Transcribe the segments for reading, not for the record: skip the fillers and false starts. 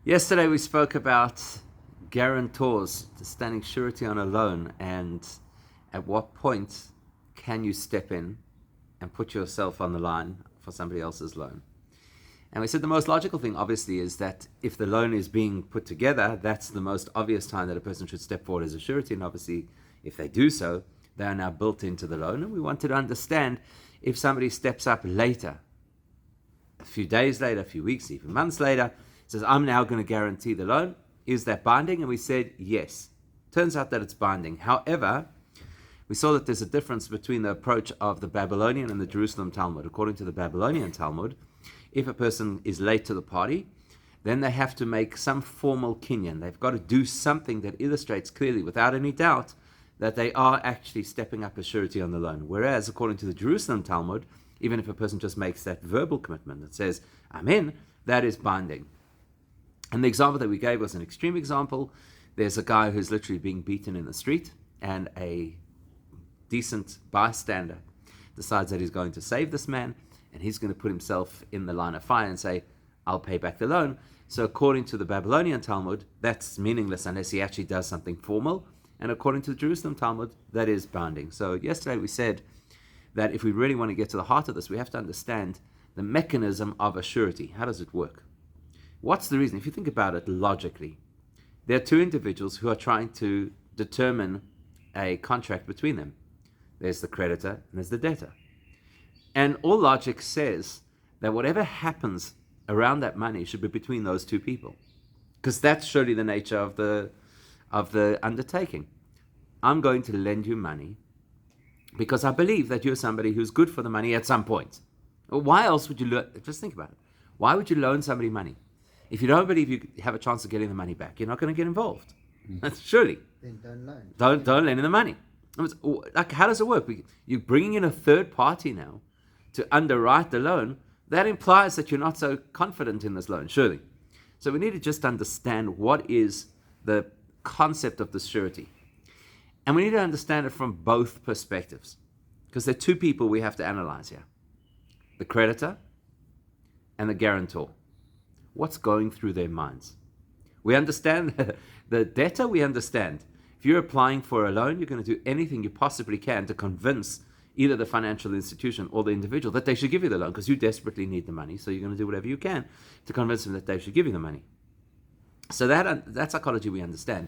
Yesterday we spoke about guarantors standing surety on a loan, and at what point can you step in and put yourself on the line for somebody else's loan. And we said the most logical thing obviously is that if the loan is being put together, that's the most obvious time that a person should step forward as a surety, and obviously if they do so, they are now built into the loan. And we wanted to understand if somebody steps up later, a few days later, a few weeks, even months later, says, I'm now going to guarantee the loan. Is that binding? And we said, yes. Turns out that it's binding. However, we saw that there's a difference between the approach of the Babylonian and the Jerusalem Talmud. According to the Babylonian Talmud, if a person is late to the party, then they have to make some formal kinyan. They've got to do something that illustrates clearly, without any doubt, that they are actually stepping up as surety on the loan. Whereas, according to the Jerusalem Talmud, even if a person just makes that verbal commitment that says, I'm in, that is binding. And the example that we gave was an extreme example. There's a guy who's literally being beaten in the street, and a decent bystander decides that he's going to save this man, and he's going to put himself in the line of fire and say, I'll pay back the loan. So according to the Babylonian Talmud, that's meaningless unless he actually does something formal. And according to the Jerusalem Talmud, that is binding. So yesterday we said that if we really want to get to the heart of this, we have to understand the mechanism of a surety. How does it work? What's the reason? If you think about it logically, there are two individuals who are trying to determine a contract between them. There's the creditor and there's the debtor. And all logic says that whatever happens around that money should be between those two people, because that's surely the nature of the undertaking. I'm going to lend you money because I believe that you're somebody who's good for the money at some point. Why else would you just think about it? Why would you loan somebody money? If you don't believe you have a chance of getting the money back, you're not going to get involved. Surely. Then don't loan. Don't lend in the money. Like, how does it work? You're bringing in a third party now to underwrite the loan. That implies that you're not so confident in this loan, surely. So we need to just understand what is the concept of the surety. And we need to understand it from both perspectives, because there are two people we have to analyze here. The creditor and the guarantor. What's going through their minds? We understand the debtor, we understand. If you're applying for a loan, you're going to do anything you possibly can to convince either the financial institution or the individual that they should give you the loan, because you desperately need the money. So you're going to do whatever you can to convince them that they should give you the money. So that psychology we understand.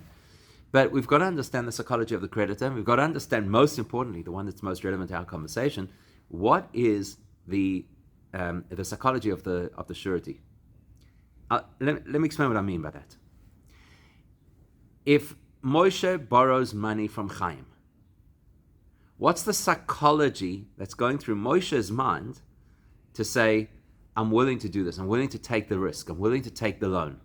But we've got to understand the psychology of the creditor. We've got to understand, most importantly, the one that's most relevant to our conversation, what is the psychology of the surety. Let me explain what I mean by that. If Moshe borrows money from Chaim, what's the psychology that's going through Moshe's mind to say, I'm willing to do this, I'm willing to take the risk, I'm willing to take the loan,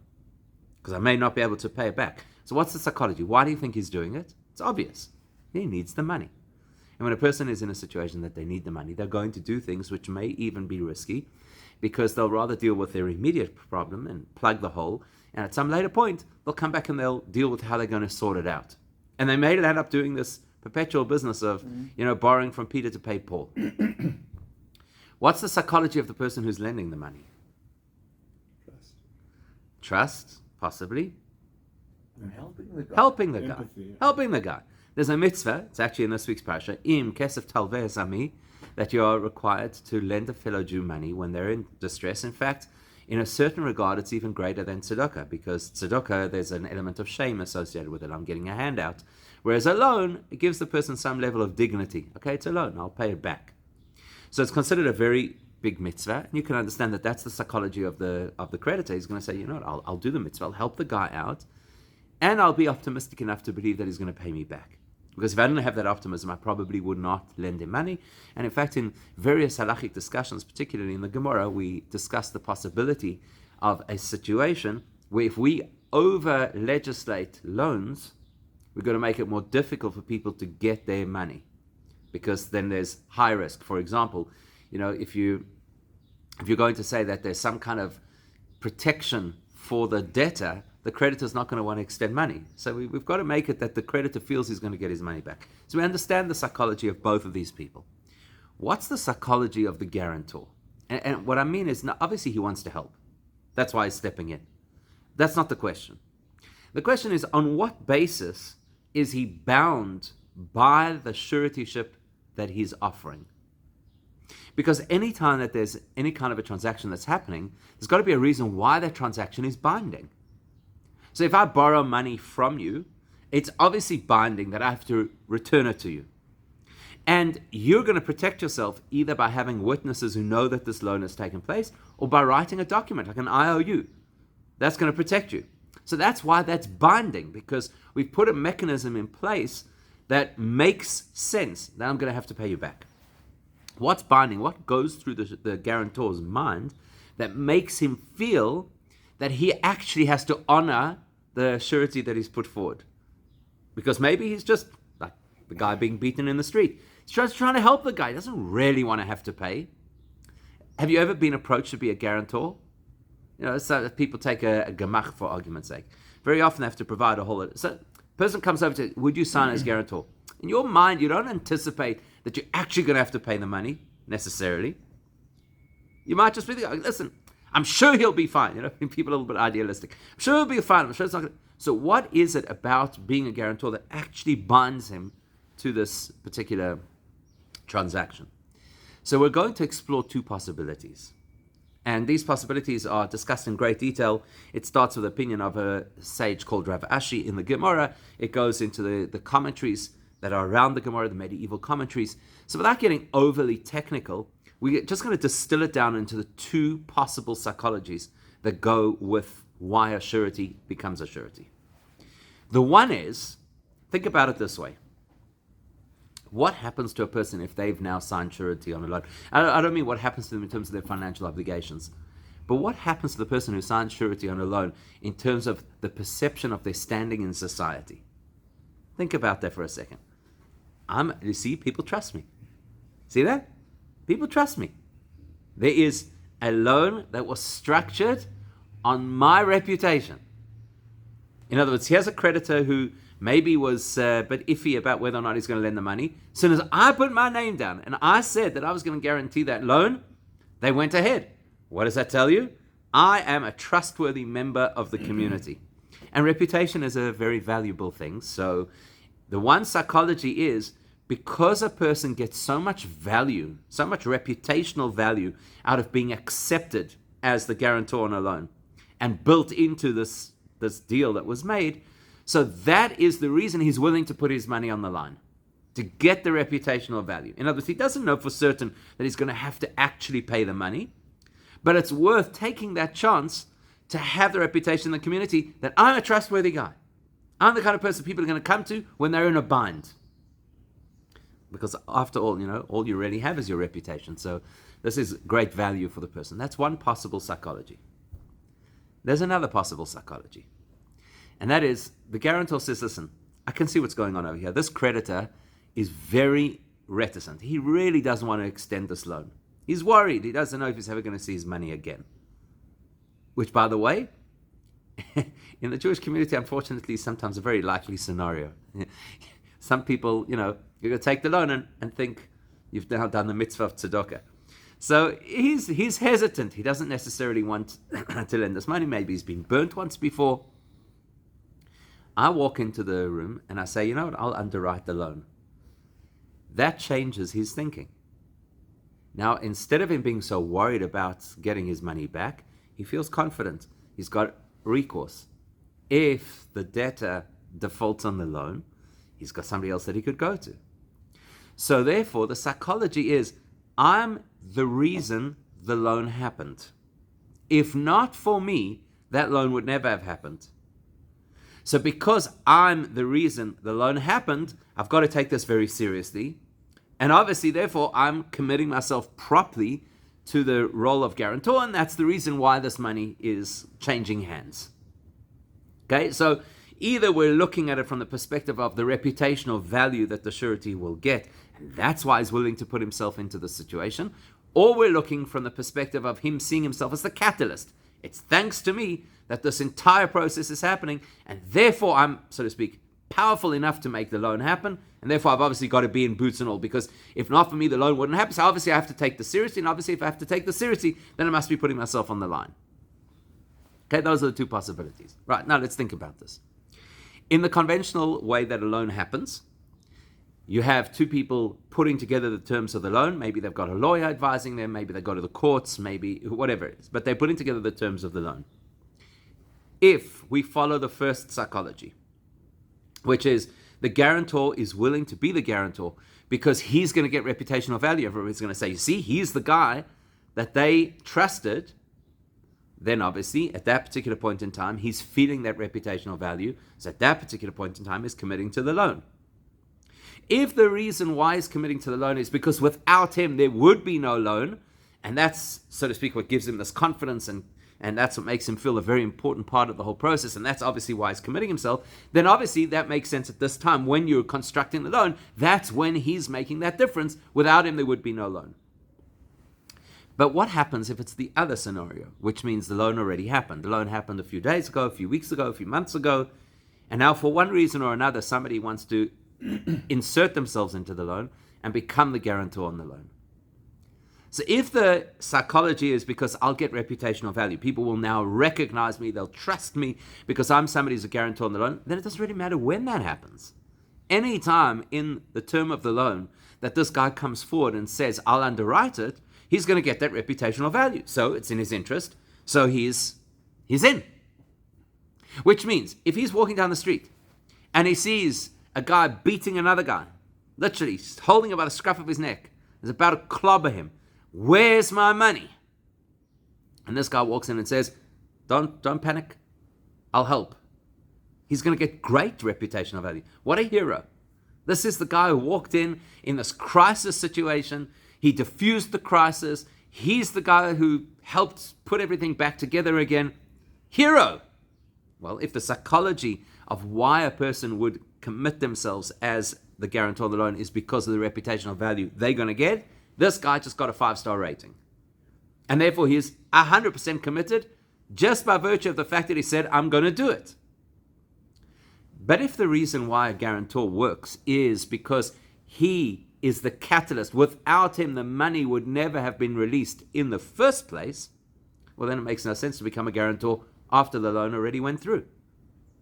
because I may not be able to pay it back. So what's the psychology? Why do you think he's doing it? It's obvious. He needs the money. And when a person is in a situation that they need the money, they're going to do things which may even be risky, because they'll rather deal with their immediate problem and plug the hole, and at some later point, they'll come back and they'll deal with how they're going to sort it out. And they may end up doing this perpetual business of, borrowing from Peter to pay Paul. What's the psychology of the person who's lending the money? Trust, possibly. And helping the guy. Helping the guy. There's a mitzvah, it's actually in this week's parasha, im kesef talveh zami, that you are required to lend a fellow Jew money when they're in distress. In fact, in a certain regard, it's even greater than tzedakah, because tzedakah, there's an element of shame associated with it. I'm getting a handout. Whereas a loan, it gives the person some level of dignity. Okay, it's a loan, I'll pay it back. So it's considered a very big mitzvah, and you can understand that that's the psychology of the creditor. He's going to say, you know what, I'll do the mitzvah, I'll help the guy out, and I'll be optimistic enough to believe that he's going to pay me back. Because if I didn't have that optimism, I probably would not lend him money. And in fact, in various halachic discussions, particularly in the Gemara, we discuss the possibility of a situation where if we over-legislate loans, we're going to make it more difficult for people to get their money, because then there's high risk. For example, if you're going to say that there's some kind of protection for the debtor, the creditor's not going to want to extend money. So we've got to make it that the creditor feels he's going to get his money back. So we understand the psychology of both of these people. What's the psychology of the guarantor? And what I mean is, obviously he wants to help. That's why he's stepping in. That's not the question. The question is, on what basis is he bound by the suretyship that he's offering? Because any time that there's any kind of a transaction that's happening, there's got to be a reason why that transaction is binding. So if I borrow money from you, it's obviously binding that I have to return it to you. And you're going to protect yourself either by having witnesses who know that this loan has taken place, or by writing a document like an IOU. That's going to protect you. So that's why that's binding, because we've put a mechanism in place that makes sense that I'm going to have to pay you back. What's binding? What goes through the guarantor's mind that makes him feel that he actually has to honor the surety that he's put forward? Because maybe he's just like the guy being beaten in the street. He's just trying to help the guy. He doesn't really want to have to pay. Have you ever been approached to be a guarantor? You know, so people take a gemach for argument's sake. Very often they have to provide a whole... So a person comes over to, would you sign as guarantor? In your mind, you don't anticipate that you're actually going to have to pay the money, necessarily. You might just be thinking, listen, I'm sure he'll be fine. You know, people are a little bit idealistic. I'm sure he'll be fine. I'm sure it's not going to... So what is it about being a guarantor that actually binds him to this particular transaction? So we're going to explore two possibilities. And these possibilities are discussed in great detail. It starts with the opinion of a sage called Rav Ashi in the Gemara. It goes into the commentaries that are around the Gemara, the medieval commentaries. So without getting overly technical, we're just going to distill it down into the two possible psychologies that go with why a surety becomes a surety. The one is, think about it this way. What happens to a person if they've now signed surety on a loan? I don't mean what happens to them in terms of their financial obligations, but what happens to the person who signs surety on a loan in terms of the perception of their standing in society? Think about that for a second. You see, people trust me. See that? People trust me. There is a loan that was structured on my reputation. In other words, here's a creditor who maybe was a bit iffy about whether or not he's going to lend the money. As soon as I put my name down and I said that I was going to guarantee that loan, they went ahead. What does that tell you? I am a trustworthy member of the community. And reputation is a very valuable thing. So the one psychology is, because a person gets so much value, so much reputational value out of being accepted as the guarantor on a loan and built into this deal that was made, so that is the reason he's willing to put his money on the line, to get the reputational value. In other words, he doesn't know for certain that he's going to have to actually pay the money, but it's worth taking that chance to have the reputation in the community that I'm a trustworthy guy. I'm the kind of person people are going to come to when they're in a bind. Because after all, all you really have is your reputation. So this is great value for the person. That's one possible psychology. There's another possible psychology. And that is, the guarantor says, listen, I can see what's going on over here. This creditor is very reticent. He really doesn't want to extend this loan. He's worried. He doesn't know if he's ever going to see his money again. Which, by the way, in the Jewish community, unfortunately, is sometimes a very likely scenario. Some people, you're going to take the loan and think you've now done the mitzvah of tzedakah. So he's hesitant. He doesn't necessarily want to lend this money. Maybe he's been burnt once before. I walk into the room and I say, you know what, I'll underwrite the loan. That changes his thinking. Now, instead of him being so worried about getting his money back, he feels confident. He's got recourse. If the debtor defaults on the loan, he's got somebody else that he could go to. So therefore, the psychology is, I'm the reason the loan happened. If not for me, that loan would never have happened. So because I'm the reason the loan happened, I've got to take this very seriously. And obviously, therefore, I'm committing myself properly to the role of guarantor, and that's the reason why this money is changing hands. Okay, so either we're looking at it from the perspective of the reputational value that the surety will get, and that's why he's willing to put himself into the situation, or we're looking from the perspective of him seeing himself as the catalyst. It's thanks to me that this entire process is happening, and therefore I'm, so to speak, powerful enough to make the loan happen, and therefore I've obviously got to be in boots and all, because if not for me, the loan wouldn't happen. So obviously I have to take this seriously, and obviously if I have to take this seriously, then I must be putting myself on the line. Okay, those are the two possibilities. Right, now let's think about this. In the conventional way that a loan happens, you have two people putting together the terms of the loan. Maybe they've got a lawyer advising them, maybe they go to the courts, maybe whatever it is, but they're putting together the terms of the loan. If we follow the first psychology, which is the guarantor is willing to be the guarantor because he's going to get reputational value. Everybody's going to say, you see, he's the guy that they trusted. Then obviously, at that particular point in time, he's feeling that reputational value. So at that particular point in time, he's committing to the loan. If the reason why he's committing to the loan is because without him, there would be no loan, and that's, so to speak, what gives him this confidence, and that's what makes him feel a very important part of the whole process, and that's obviously why he's committing himself, then obviously that makes sense at this time. When you're constructing the loan, that's when he's making that difference. Without him, there would be no loan. But what happens if it's the other scenario, which means the loan already happened? The loan happened a few days ago, a few weeks ago, a few months ago, and now for one reason or another, somebody wants to insert themselves into the loan and become the guarantor on the loan. So if the psychology is because I'll get reputational value, people will now recognize me, they'll trust me because I'm somebody who's a guarantor on the loan, then it doesn't really matter when that happens. Any time in the term of the loan that this guy comes forward and says, I'll underwrite it, he's going to get that reputational value. So it's in his interest. So he's in. Which means if he's walking down the street and he sees a guy beating another guy, literally holding him by the scruff of his neck, is about to clobber him, where's my money? And this guy walks in and says, don't panic, I'll help. He's going to get great reputational value. What a hero. This is the guy who walked in this crisis situation. He diffused the crisis. He's the guy who helped put everything back together again. Hero. Well, if the psychology of why a person would commit themselves as the guarantor of the loan is because of the reputational value they're going to get, this guy just got a 5-star rating. And therefore he is 100% committed just by virtue of the fact that he said, I'm going to do it. But if the reason why a guarantor works is because he is the catalyst, without him the money would never have been released in the first place, well then it makes no sense to become a guarantor after the loan already went through.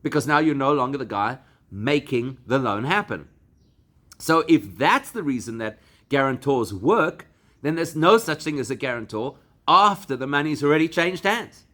Because now you're no longer the guy making the loan happen. So if that's the reason that guarantors work, then there's no such thing as a guarantor after the money's already changed hands.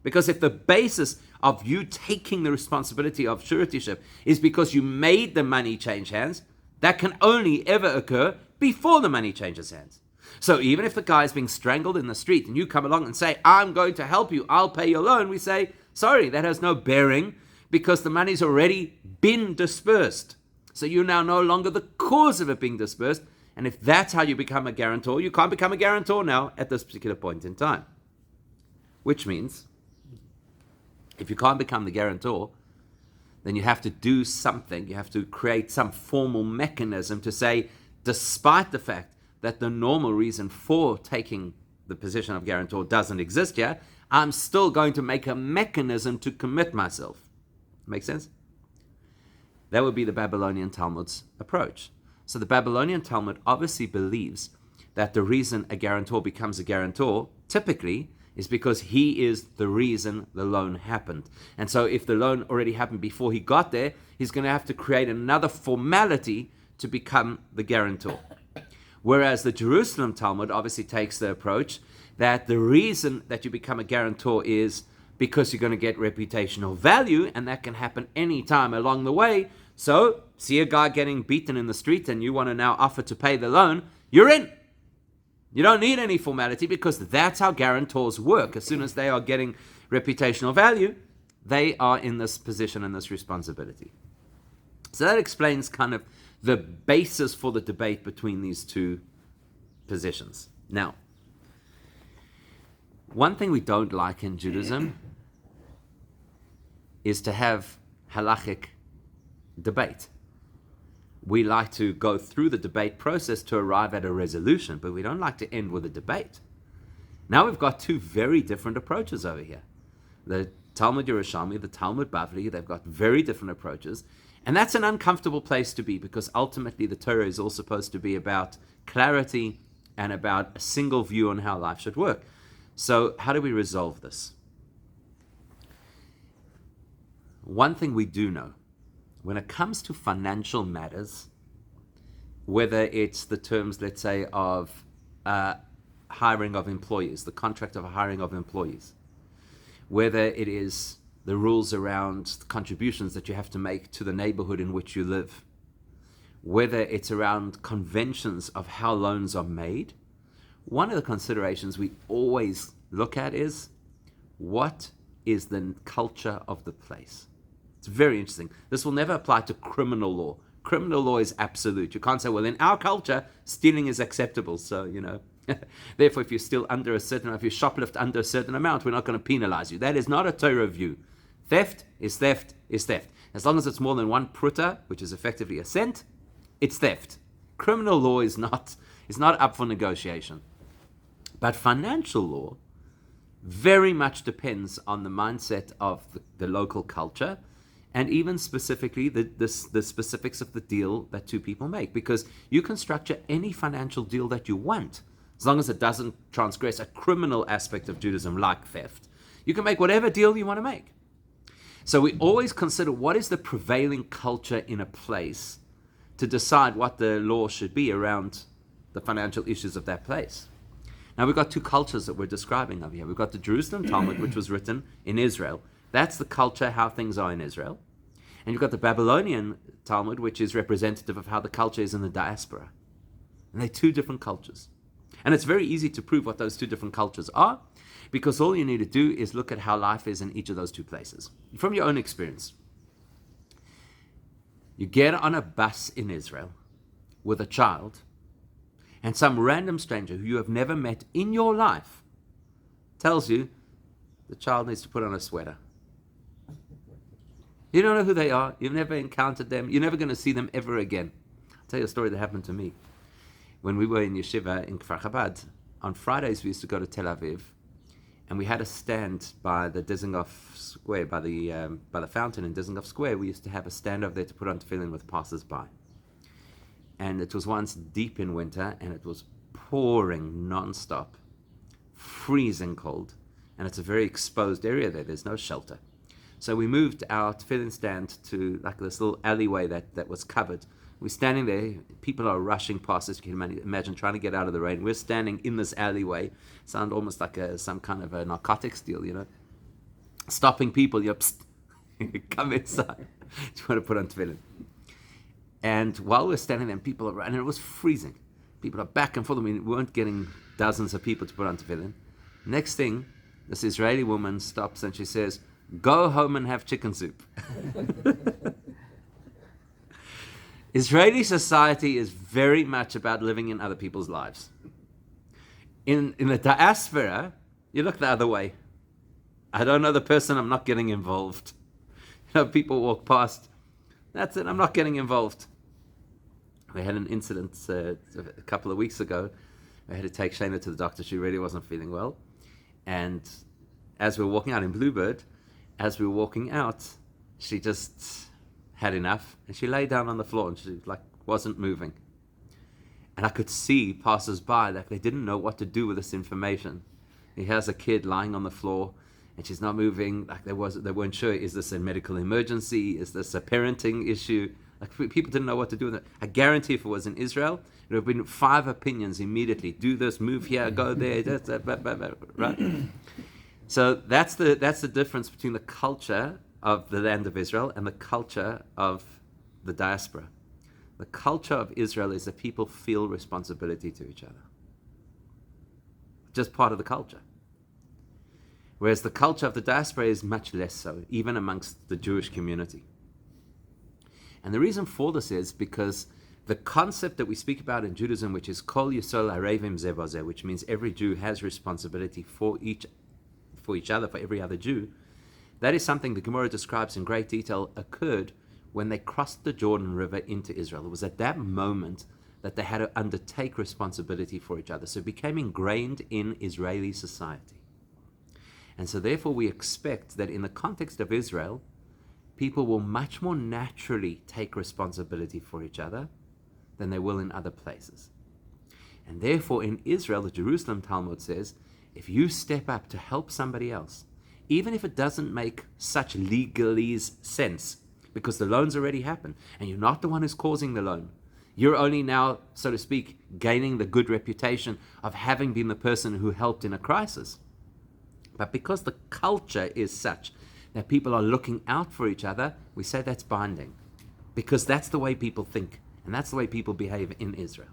Because if the basis of you taking the responsibility of suretyship is because you made the money change hands, that can only ever occur before the money changes hands. So even if the guy is being strangled in the street and you come along and say, I'm going to help you, I'll pay your loan, we say, sorry, that has no bearing because the money's already been dispersed. So you're now no longer the cause of it being dispersed. And if that's how you become a guarantor, you can't become a guarantor now at this particular point in time. Which means, if you can't become the guarantor, then you have to do something. You have to create some formal mechanism to say, despite the fact that the normal reason for taking the position of guarantor doesn't exist yet, I'm still going to make a mechanism to commit myself. Make sense? That would be the Babylonian Talmud's approach. So the Babylonian Talmud obviously believes that the reason a guarantor becomes a guarantor typically is because he is the reason the loan happened. And so if the loan already happened before he got there, he's going to have to create another formality to become the guarantor. Whereas the Jerusalem Talmud obviously takes the approach that the reason that you become a guarantor is because you're going to get reputational value, and that can happen any time along the way. So, see a guy getting beaten in the street and you want to now offer to pay the loan, you're in. You don't need any formality because that's how guarantors work. As soon as they are getting reputational value, they are in this position and this responsibility. So that explains kind of the basis for the debate between these two positions. Now, one thing we don't like in Judaism is to have halachic debate. We like to go through the debate process to arrive at a resolution, but we don't like to end with a debate. Now we've got two very different approaches over here. The Talmud Yerushalmi, the Talmud Bavli, they've got very different approaches. And that's an uncomfortable place to be because ultimately the Torah is all supposed to be about clarity and about a single view on how life should work. So how do we resolve this? one thing we do know, when it comes to financial matters, whether it's the terms, let's say, of hiring of employees, the contract of hiring of employees, whether it is the rules around the contributions that you have to make to the neighborhood in which you live, whether it's around conventions of how loans are made, one of the considerations we always look at is, what is the culture of the place? It's very interesting. This will never apply to criminal law. Criminal law is absolute. You can't say, well, in our culture, stealing is acceptable. So, therefore, if you steal under a certain amount, if you shoplift under a certain amount, we're not going to penalize you. That is not a Torah view. Theft is theft is theft. As long as it's more than one pruta, which is effectively a cent, it's theft. Criminal law is not up for negotiation. But financial law very much depends on the mindset of the local culture, and even specifically the specifics of the deal that two people make. Because you can structure any financial deal that you want, as long as it doesn't transgress a criminal aspect of Judaism like theft. You can make whatever deal you want to make. So we always consider what is the prevailing culture in a place to decide what the law should be around the financial issues of that place. Now we've got two cultures that we're describing over here. We've got the Jerusalem Talmud, which was written in Israel. That's the culture, how things are in Israel. And you've got the Babylonian Talmud, which is representative of how the culture is in the diaspora. And they're two different cultures. And it's very easy to prove what those two different cultures are, because all you need to do is look at how life is in each of those two places. From your own experience. You get on a bus in Israel with a child, and some random stranger who you have never met in your life tells you the child needs to put on a sweater. You don't know who they are. You've never encountered them. You're never going to see them ever again. I'll tell you a story that happened to me. When we were in yeshiva in Kfar Chabad, on Fridays we used to go to Tel Aviv, and we had a stand by the Dizengoff Square, by the fountain in Dizengoff Square. We used to have a stand over there to put on tefillin with passers-by. And it was once deep in winter, and it was pouring non-stop, freezing cold, and it's a very exposed area there. There's no shelter. So we moved our tefillin stand to like this little alleyway that was covered. We're standing there, people are rushing past us. You can imagine trying to get out of the rain. We're standing in this alleyway, sound almost like some kind of a narcotics deal, stopping people, psst, come inside. Do you want to put on tefillin? And while we're standing there, people are running, and it was freezing. People are back and forth. We weren't getting dozens of people to put on tefillin. Next thing, this Israeli woman stops and she says, "Go home and have chicken soup." Israeli society is very much about living in other people's lives. In the diaspora, you look the other way. I don't know the person, I'm not getting involved. People walk past, that's it, I'm not getting involved. We had an incident a couple of weeks ago. I had to take Shayna to the doctor. She really wasn't feeling well. And as we were walking out in Bluebird, as we were walking out, she just had enough, and she lay down on the floor, and she wasn't moving. And I could see passers-by that they didn't know what to do with this information. He has a kid lying on the floor, and she's not moving. They weren't sure, is this a medical emergency? Is this a parenting issue? People didn't know what to do with it. I guarantee if it was in Israel, it would have been 5 opinions immediately. Do this, move here, go there, right? So that's the difference between the culture of the land of Israel and the culture of the diaspora. The culture of Israel is that people feel responsibility to each other. Just part of the culture. Whereas the culture of the diaspora is much less so, even amongst the Jewish community. And the reason for this is because the concept that we speak about in Judaism, which is Kol Yisrael Arevim Ze Bo Ze, which means every Jew has responsibility for each other, for every other Jew, that is something the Gemara describes in great detail occurred when they crossed the Jordan River into Israel. It was at that moment that they had to undertake responsibility for each other. So it became ingrained in Israeli society. And so therefore we expect that in the context of Israel, people will much more naturally take responsibility for each other than they will in other places. And therefore in Israel, the Jerusalem Talmud says, if you step up to help somebody else, even if it doesn't make such legalese sense, because the loan's already happened, and you're not the one who's causing the loan. You're only now, so to speak, gaining the good reputation of having been the person who helped in a crisis. But because the culture is such that people are looking out for each other, we say that's binding. Because that's the way people think, and that's the way people behave in Israel.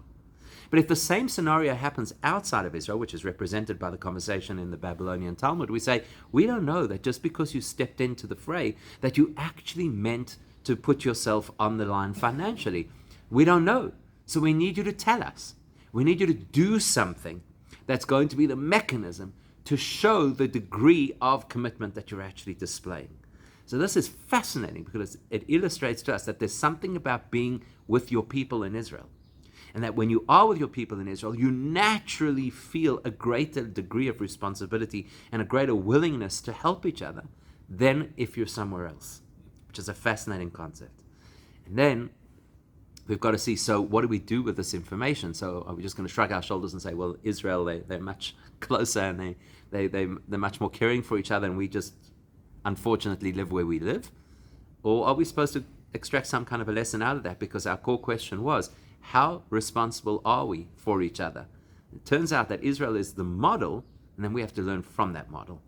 But if the same scenario happens outside of Israel, which is represented by the conversation in the Babylonian Talmud, we say, we don't know that just because you stepped into the fray, that you actually meant to put yourself on the line financially. We don't know. So we need you to tell us. We need you to do something that's going to be the mechanism to show the degree of commitment that you're actually displaying. So this is fascinating because it illustrates to us that there's something about being with your people in Israel. And that when you are with your people in Israel, you naturally feel a greater degree of responsibility and a greater willingness to help each other than if you're somewhere else, which is a fascinating concept. And then we've got to see, so what do we do with this information? So are we just going to shrug our shoulders and say, well, Israel, they're much closer and they're much more caring for each other and we just unfortunately live where we live? Or are we supposed to extract some kind of a lesson out of that? Because our core question was, how responsible are we for each other? It turns out that Israel is the model, and then we have to learn from that model.